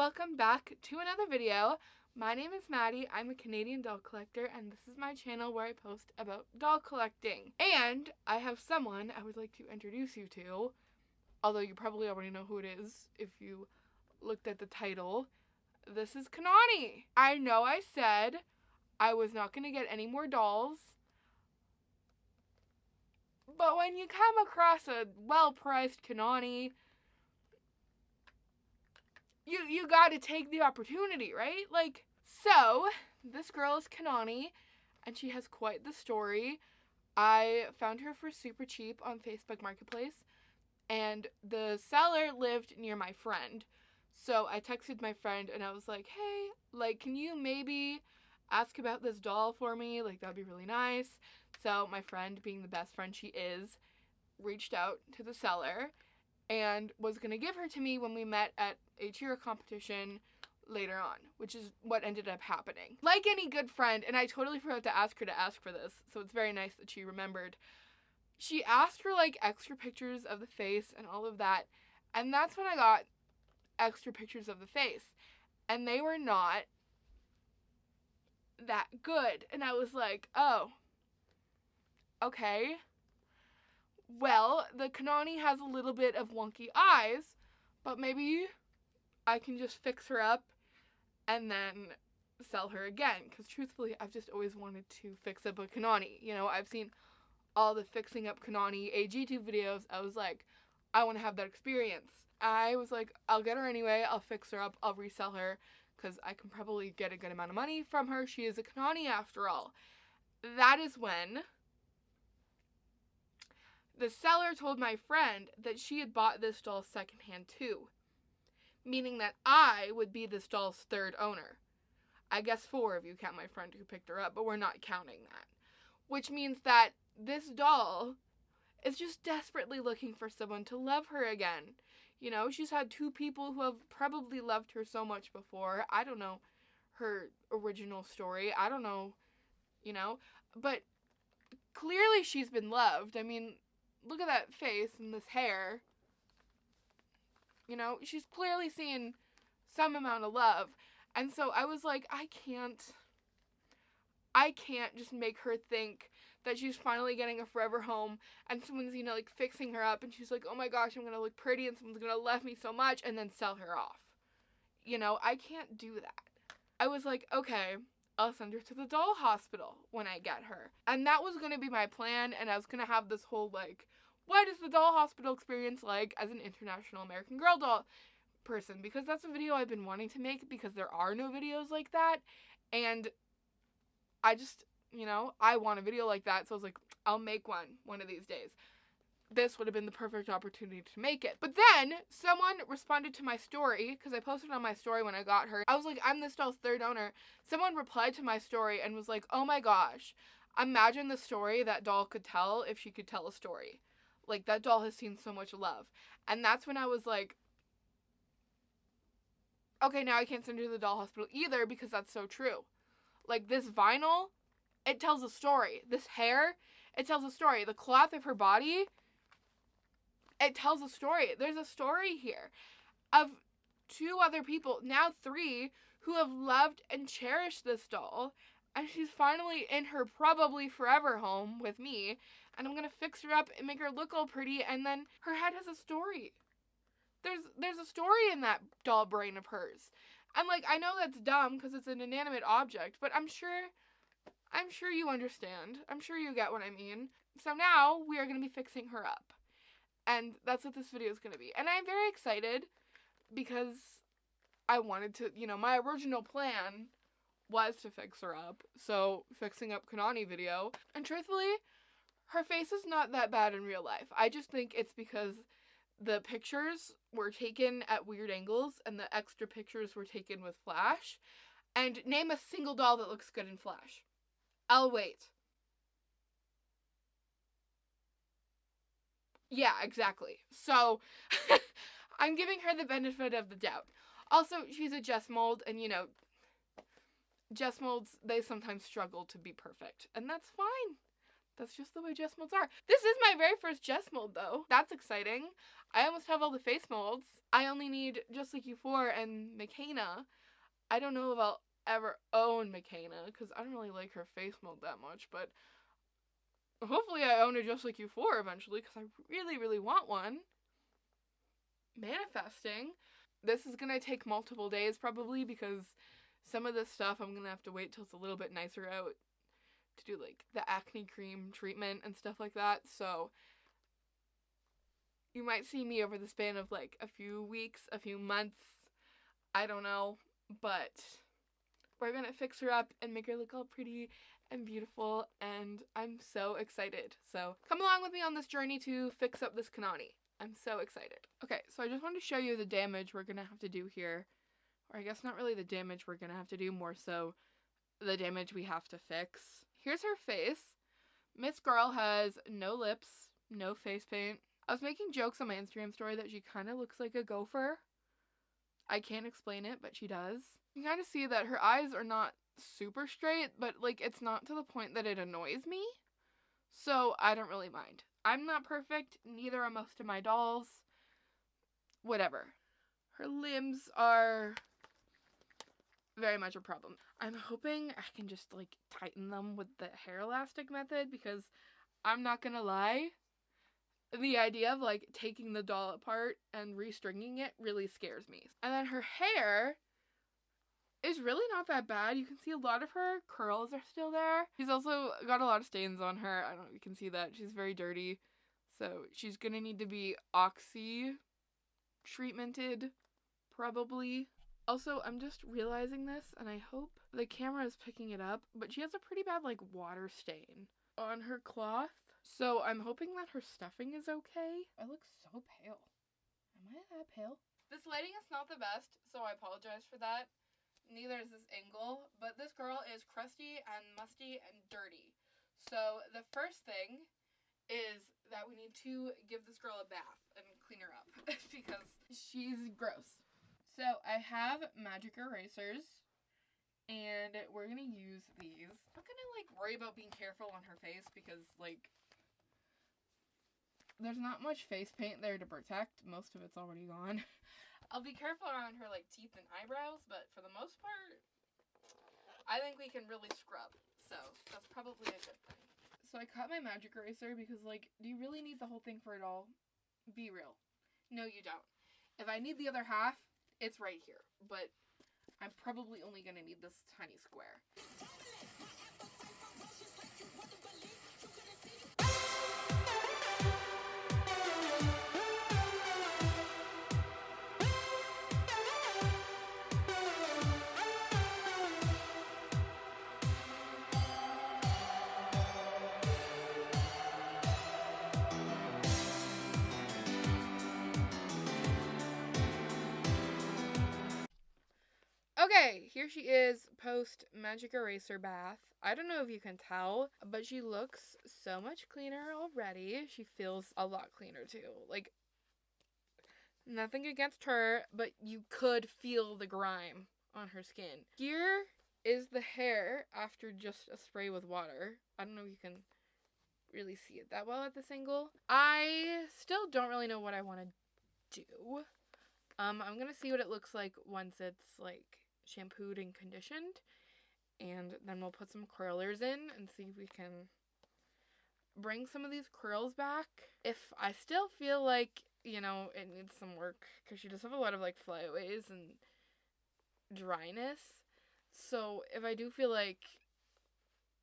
welcome back to another video. My name is Maddie, I'm a Canadian doll collector, and this is my channel where I post about doll collecting. And I have someone I would like to introduce you to, although you probably already know who it is if you looked at the title. This is KANANI. I know I said I was not going to get any more dolls, but when you come across a well-priced KANANI, you gotta take the opportunity, right? So, this girl is KANANI, and she has quite the story. I found her for super cheap on Facebook Marketplace, and the seller lived near my friend. So I texted my friend, and I was like, hey, can you maybe ask about this doll for me? That'd be really nice. So my friend, being the best friend she is, reached out to the seller and was going to give her to me when we met at a cheer competition later on, which is what ended up happening. Like any good friend, and I totally forgot to ask her to ask for this, so it's very nice that she remembered. She asked for extra pictures of the face and all of that, and that's when I got extra pictures of the face, and they were not that good. And I was like, oh, okay. Well, the KANANI has a little bit of wonky eyes, but maybe I can just fix her up and then sell her again. Because truthfully, I've just always wanted to fix up a KANANI. You know, I've seen all the fixing up KANANI AG2 videos. I was like, I want to have that experience. I was like, I'll get her anyway. I'll fix her up. I'll resell her because I can probably get a good amount of money from her. She is a KANANI after all. That is when the seller told my friend that she had bought this doll secondhand too, meaning that I would be this doll's third owner. I guess 4 if you count my friend who picked her up, but we're not counting that. Which means that this doll is just desperately looking for someone to love her again. You know, she's had 2 people who have probably loved her so much before. I don't know her original story. I don't know, but clearly she's been loved. I mean, look at that face and this hair. She's clearly seen some amount of love. And so I was like, I can't just make her think that she's finally getting a forever home and someone's, fixing her up and she's like, oh my gosh, I'm going to look pretty and someone's going to love me so much and then sell her off. I can't do that. I was like, okay, I'll send her to the doll hospital when I get her. And that was going to be my plan, and I was going to have this whole, what is the doll hospital experience like as an international American Girl doll person? Because that's a video I've been wanting to make because there are no videos like that. And I just, I want a video like that. So I was like, I'll make one of these days. This would have been the perfect opportunity to make it. But then someone responded to my story because I posted on my story when I got her. I was like, I'm this doll's third owner. Someone replied to my story and was like, oh my gosh, imagine the story that doll could tell if she could tell a story. That doll has seen so much love. And that's when I was like, okay, now I can't send her to the doll hospital either because that's so true. This vinyl, it tells a story. This hair, it tells a story. The cloth of her body, it tells a story. There's a story here of 2 other people, now 3, who have loved and cherished this doll. And she's finally in her probably forever home with me. And I'm going to fix her up and make her look all pretty. And then her head has a story. There's a story in that doll brain of hers. And I know that's dumb because it's an inanimate object. But I'm sure you understand. I'm sure you get what I mean. So now we are going to be fixing her up. And that's what this video is going to be. And I'm very excited because I wanted to, my original plan was to fix her up. So, fixing up KANANI video. And truthfully, her face is not that bad in real life. I just think it's because the pictures were taken at weird angles and the extra pictures were taken with flash. And name a single doll that looks good in flash. I'll wait. Yeah, exactly. So, I'm giving her the benefit of the doubt. Also, she's a Jess mold, and Jess molds, they sometimes struggle to be perfect. And that's fine. That's just the way Jess molds are. This is my very first Jess mold, though. That's exciting. I almost have all the face molds. I only need Just Like You 4 and McKenna. I don't know if I'll ever own McKenna, because I don't really like her face mold that much, but hopefully I own a Just Like You 4 eventually, because I really, really want one. Manifesting. This is going to take multiple days, probably, because some of this stuff I'm going to have to wait till it's a little bit nicer out to do, like, the acne cream treatment and stuff like that, so you might see me over the span of, like, a few weeks, a few months, I don't know, but we're gonna fix her up and make her look all pretty and beautiful, and I'm so excited. So come along with me on this journey to fix up this Kanani. I'm so excited. Okay, so I just wanted to show you the damage we're gonna have to do here. Or I guess not really the damage we're gonna have to do, more so the damage we have to fix. Here's her face. Miss Girl has no lips, no face paint. I was making jokes on my Instagram story that she kind of looks like a gopher. I can't explain it, but she does. You can kind of see that her eyes are not super straight, but, like, it's not to the point that it annoys me. So I don't really mind. I'm not perfect, neither are most of my dolls. Whatever. Her limbs are very much a problem. I'm hoping I can just, like, tighten them with the hair elastic method, because I'm not gonna lie, the idea of, like, taking the doll apart and restringing it really scares me. And then her hair is really not that bad. You can see a lot of her curls are still there. She's also got a lot of stains on her. I don't know if you can see that. She's very dirty. So she's gonna need to be oxy treatmented, probably. Also, I'm just realizing this, and I hope the camera is picking it up, but she has a pretty bad, like, water stain on her cloth. So I'm hoping that her stuffing is okay. I look so pale. Am I that pale? This lighting is not the best, so I apologize for that. Neither is this angle, but this girl is crusty and musty and dirty. So the first thing is that we need to give this girl a bath and clean her up because she's gross. So I have magic erasers, and we're gonna use these. I'm not gonna, like, worry about being careful on her face because, like, there's not much face paint there to protect. Most of it's already gone. I'll be careful around her, like, teeth and eyebrows, but for the most part, I think we can really scrub. So that's probably a good thing. So I cut my magic eraser because, like, do you really need the whole thing for it all? Be real. No, you don't. If I need the other half, it's right here. But I'm probably only going to need this tiny square. Okay, here she is post magic eraser bath. I don't know if you can tell, but she looks so much cleaner already. She feels a lot cleaner too. Like, nothing against her, but you could feel the grime on her skin. Here is the hair after just a spray with water. I don't know if you can really see it that well at this angle. I still don't really know what I want to do. I'm gonna see what it looks like once it's, like, shampooed and conditioned, and then we'll put some curlers in and see if we can bring some of these curls back. If I still feel like, you know, it needs some work, because she does have a lot of, like, flyaways and dryness, so if I do feel like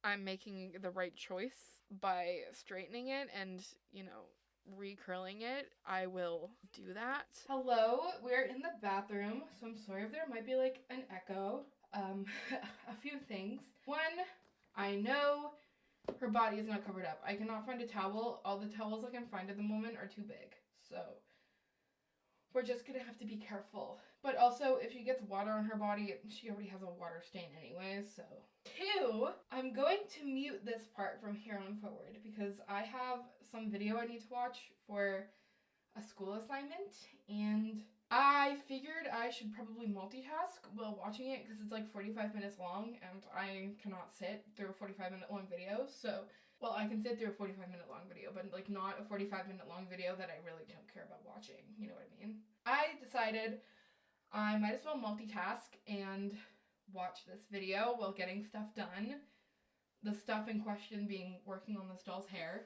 I'm making the right choice by straightening it and, you know, recurling it, I will do that. Hello, we're in the bathroom, so I'm sorry if there might be, like, an echo. A few things. One, I know her body is not covered up. I cannot find a towel. All the towels I can find at the moment are too big, so we're just gonna have to be careful. But also, if she gets water on her body, she already has a water stain anyway, so. Two, I'm going to mute this part from here on forward because I have some video I need to watch for a school assignment, and I figured I should probably multitask while watching it because it's like 45 minutes long and I cannot sit through a 45-minute long video, so Well, I can sit through a 45-minute long video, but like not a 45-minute long video that I really don't care about watching. You know what I mean? I decided I might as well multitask and watch this video while getting stuff done. The stuff in question being working on this doll's hair.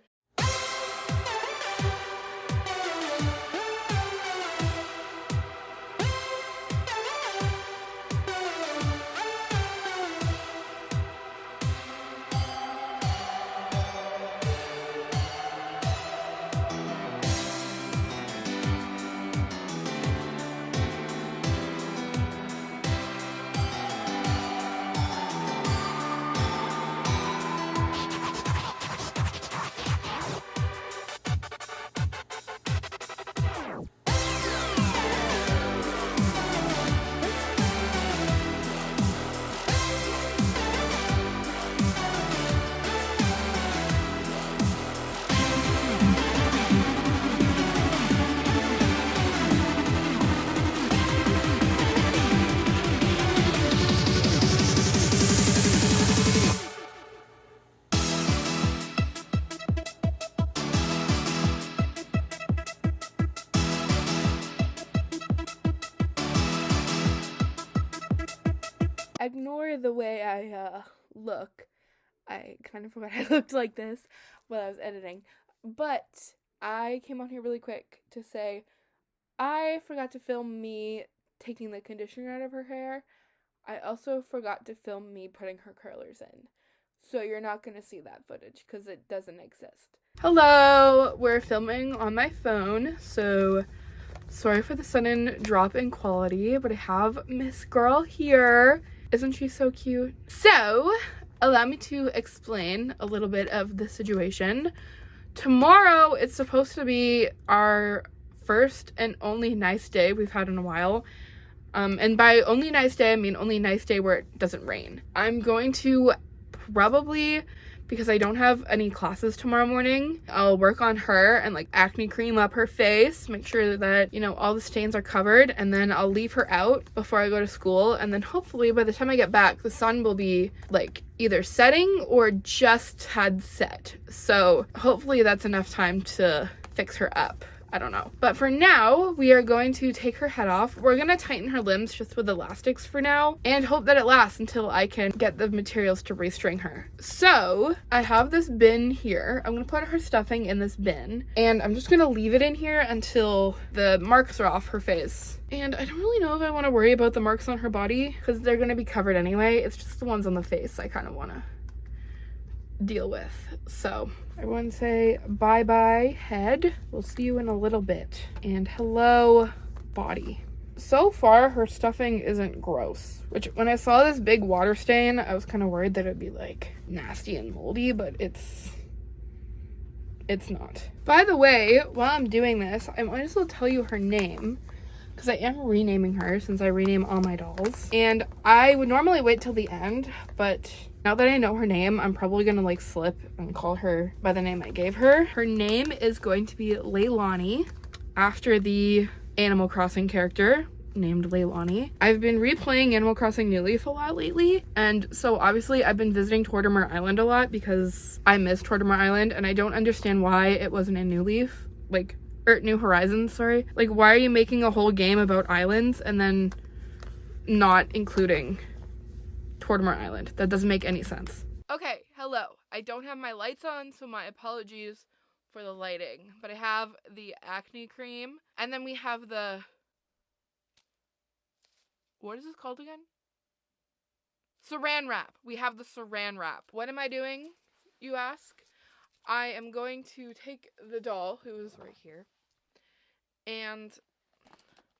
Ignore the way I look. I kind of forgot I looked like this while I was editing. But I came on here really quick to say I forgot to film me taking the conditioner out of her hair. I also forgot to film me putting her curlers in. So you're not going to see that footage because it doesn't exist. Hello! We're filming on my phone, so sorry for the sudden drop in quality, but I have Miss Girl here. Isn't she so cute? So, allow me to explain a little bit of the situation. Tomorrow, it's supposed to be our first and only nice day we've had in a while. And by only nice day, I mean only nice day where it doesn't rain. I'm going to probably, because I don't have any classes tomorrow morning, I'll work on her and like acne cream up her face, make sure that, you know, all the stains are covered, and then I'll leave her out before I go to school, and then hopefully by the time I get back, the sun will be like either setting or just had set. So hopefully that's enough time to fix her up. I don't know. But for now, we are going to take her head off. We're going to tighten her limbs just with elastics for now and hope that it lasts until I can get the materials to restring her. So I have this bin here. I'm going to put her stuffing in this bin and I'm just going to leave it in here until the marks are off her face. And I don't really know if I want to worry about the marks on her body because they're going to be covered anyway. It's just the ones on the face I kind of want to deal with. So everyone say bye-bye head. We'll see you in a little bit. And hello body. So far her stuffing isn't gross, which when I saw this big water stain I was kind of worried that it'd be like nasty and moldy, but it's not. By the way, while I'm doing this, I might as well tell you her name because I am renaming her since I rename all my dolls. And I would normally wait till the end, but now that I know her name, I'm probably gonna like slip and call her by the name I gave her. Her name is going to be Leilani, after the Animal Crossing character named Leilani. I've been replaying Animal Crossing New Leaf a lot lately, and so obviously I've been visiting Tortimer Island a lot because I miss Tortimer Island, and I don't understand why it wasn't in New Leaf, like, or New Horizons, sorry. Like, why are you making a whole game about islands and then not including Tortimer Island? That doesn't make any sense. Okay, hello. I don't have my lights on, so my apologies for the lighting. But I have the acne cream, and then we have the... What is this called again? Saran wrap. We have the saran wrap. What am I doing, you ask? I am going to take the doll, who is right here, and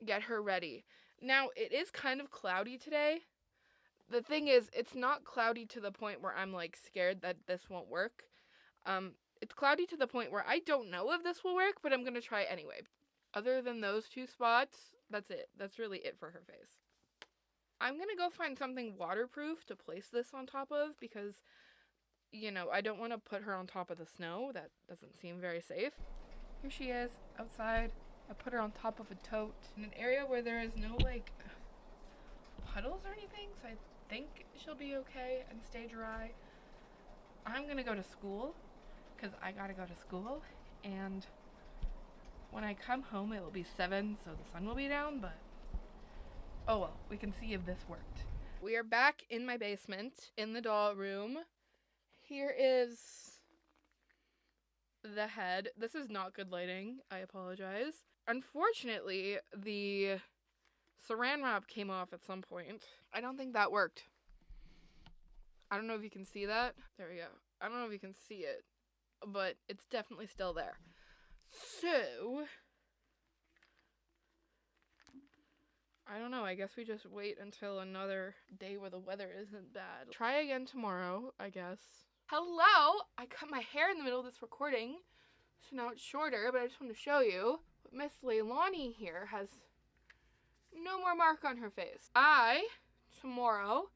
get her ready. Now, it is kind of cloudy today. The thing is, it's not cloudy to the point where I'm, like, scared that this won't work. It's cloudy to the point where I don't know if this will work, but I'm going to try anyway. Other than those two spots, that's it. That's really it for her face. I'm going to go find something waterproof to place this on top of because, you know, I don't want to put her on top of the snow. That doesn't seem very safe. Here she is, outside. I put her on top of a tote in an area where there is no, like, puddles or anything, so I think she'll be okay and stay dry. I'm gonna go to school, because I gotta go to school, and when I come home it will be 7, so the sun will be down, but oh well, we can see if this worked. We are back in my basement, in the doll room. Here is the head. This is not good lighting, I apologize. Unfortunately, the saran wrap came off at some point. I don't think that worked. I don't know if you can see that. There we go. I don't know if you can see it, but it's definitely still there. So, I don't know. I guess we just wait until another day where the weather isn't bad. Try again tomorrow, I guess. Hello! I cut my hair in the middle of this recording, so now it's shorter, but I just want to show you. Miss Leilani here has no more mark on her face. I, tomorrow,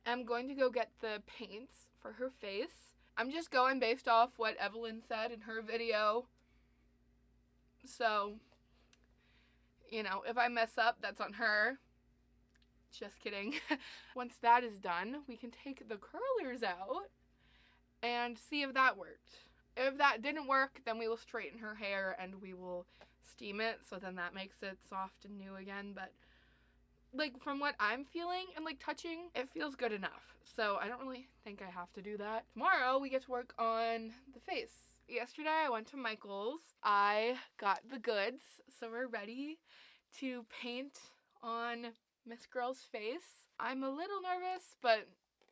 am going to go get the paints for her face. I'm just going based off what Evelyn said in her video. So, you know, if I mess up, that's on her. Just kidding. Once that is done, we can take the curlers out and see if that worked. If that didn't work, then we will straighten her hair and we will steam it, so then that makes it soft and new again. But like from what I'm feeling and like touching, it feels good enough. So I don't really think I have to do that. Tomorrow we get to work on the face. Yesterday I went to Michael's. I got the goods, so we're ready to paint on Miss Girl's face. I'm a little nervous, but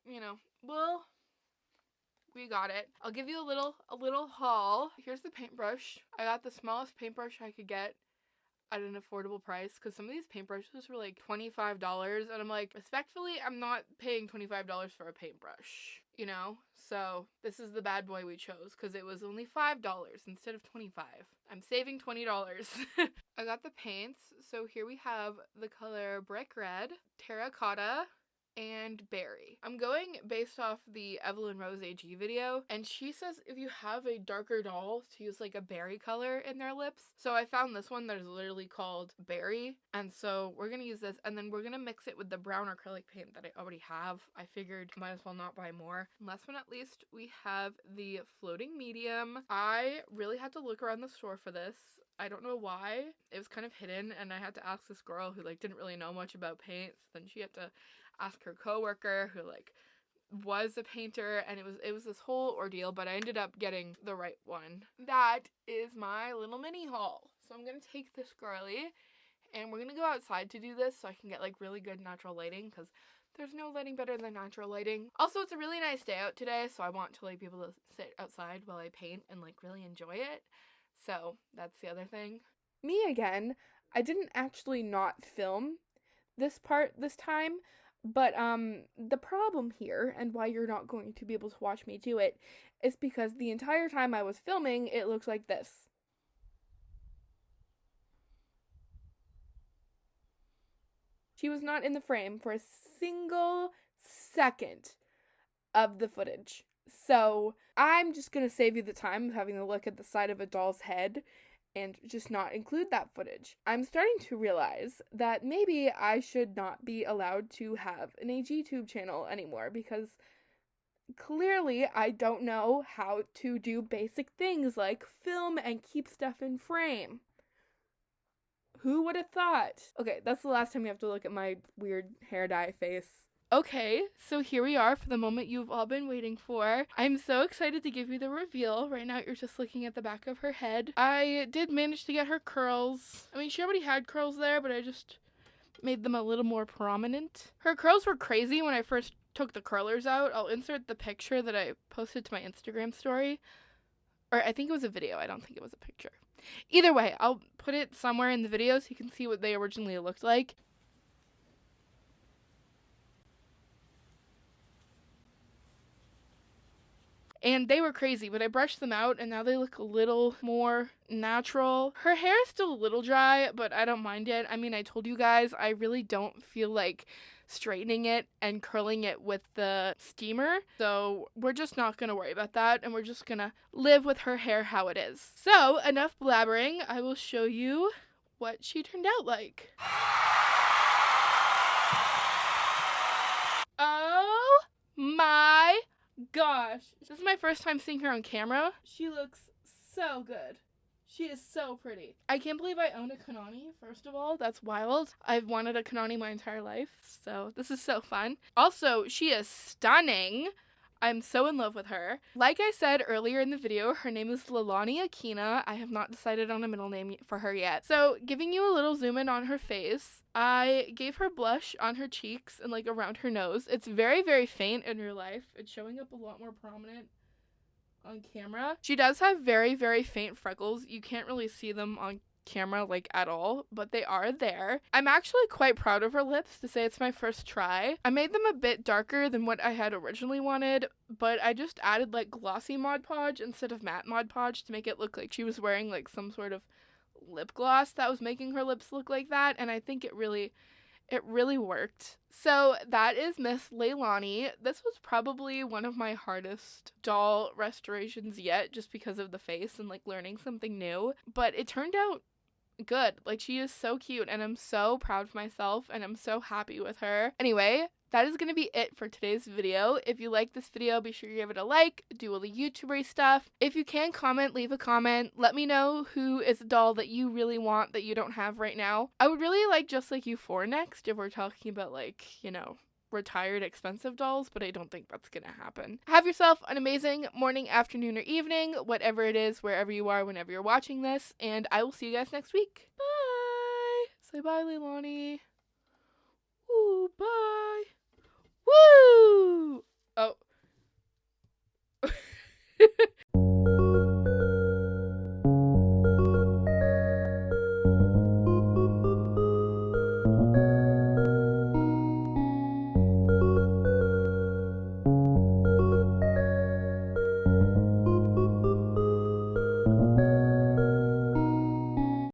you know, we got it. I'll give you a little haul. Here's the paintbrush. I got the smallest paintbrush I could get at an affordable price, because some of these paintbrushes were like $25, and I'm like, respectfully, I'm not paying $25 for a paintbrush, you know? So this is the bad boy we chose, because it was only $5 instead of $25. I'm saving $20. I got the paints, so here we have the color brick red, terracotta, and berry. I'm going based off the Evelyn Rose AG video, and she says if you have a darker doll to use like a berry color in their lips. So I found this one that is literally called berry, and so we're gonna use this, and then we're gonna mix it with the brown acrylic paint that I already have. I figured might as well not buy more. And last but not least, we have the floating medium. I really had to look around the store for this. I don't know why. It was kind of hidden, and I had to ask this girl who like didn't really know much about paint. So then she had to ask her coworker who like was a painter, and it was this whole ordeal, but I ended up getting the right one. That is my little mini haul. So I'm gonna take this girly and we're gonna go outside to do this so I can get like really good natural lighting, because there's no lighting better than natural lighting. Also, it's a really nice day out today, so I want to like be able to sit outside while I paint and like really enjoy it. So that's the other thing. Me again. I didn't actually not film this part this time, but the problem here, and why you're not going to be able to watch me do it, is because the entire time I was filming, it looks like this. She was not in the frame for a single second of the footage. So I'm just gonna save you the time of having to look at the side of a doll's head and just not include that footage. I'm starting to realize that maybe I should not be allowed to have an AGTube channel anymore, because clearly I don't know how to do basic things like film and keep stuff in frame. Who would have thought? Okay, that's the last time you have to look at my weird hair dye face. Okay, so here we are for the moment you've all been waiting for. I'm so excited to give you the reveal. Right now you're just looking at the back of her head. I did manage to get her curls. I mean, she already had curls there, but I just made them a little more prominent. Her curls were crazy when I first took the curlers out. I'll insert the picture that I posted to my Instagram story. Or I think it was a video. I don't think it was a picture. Either way, I'll put it somewhere in the video so you can see what they originally looked like. And they were crazy, but I brushed them out and now they look a little more natural. Her hair is still a little dry, but I don't mind it. I mean, I told you guys, I really don't feel like straightening it and curling it with the steamer. So we're just not going to worry about that, and we're just going to live with her hair how it is. So enough blabbering. I will show you what she turned out like. Oh my gosh. This is my first time seeing her on camera. She looks so good. She is so pretty. I can't believe I own a Kanani, first of all. That's wild. I've wanted a Kanani my entire life, so this is so fun. Also, she is stunning. I'm so in love with her. Like I said earlier in the video, her name is Leilani AKINA. I have not decided on a middle name for her yet. So, giving you a little zoom in on her face, I gave her blush on her cheeks and like around her nose. It's very, very faint in real life. It's showing up a lot more prominent on camera. She does have very, very faint freckles. You can't really see them on camera like at all, but they are there. I'm actually quite proud of her lips to say it's my first try. I made them a bit darker than what I had originally wanted, but I just added like glossy Mod Podge instead of matte Mod Podge to make it look like she was wearing like some sort of lip gloss that was making her lips look like that, and I think it really worked. So that is Miss Leilani. This was probably one of my hardest doll restorations yet, just because of the face and like learning something new, but it turned out good. Like, she is so cute and I'm so proud of myself and I'm so happy with her. Anyway, that is going to be it for today's video. If you like this video, be sure you give it a like, do all the YouTuber stuff. If you can comment, leave a comment. Let me know who is a doll that you really want that you don't have right now. I would really like Just Like You 4 next if we're talking about like, you know, retired expensive dolls, but I don't think that's gonna happen. Have yourself an amazing morning, afternoon, or evening, whatever it is, wherever you are, whenever you're watching this, and I will see you guys next week. Bye! Say bye, Leilani. Ooh, bye! Woo! Oh.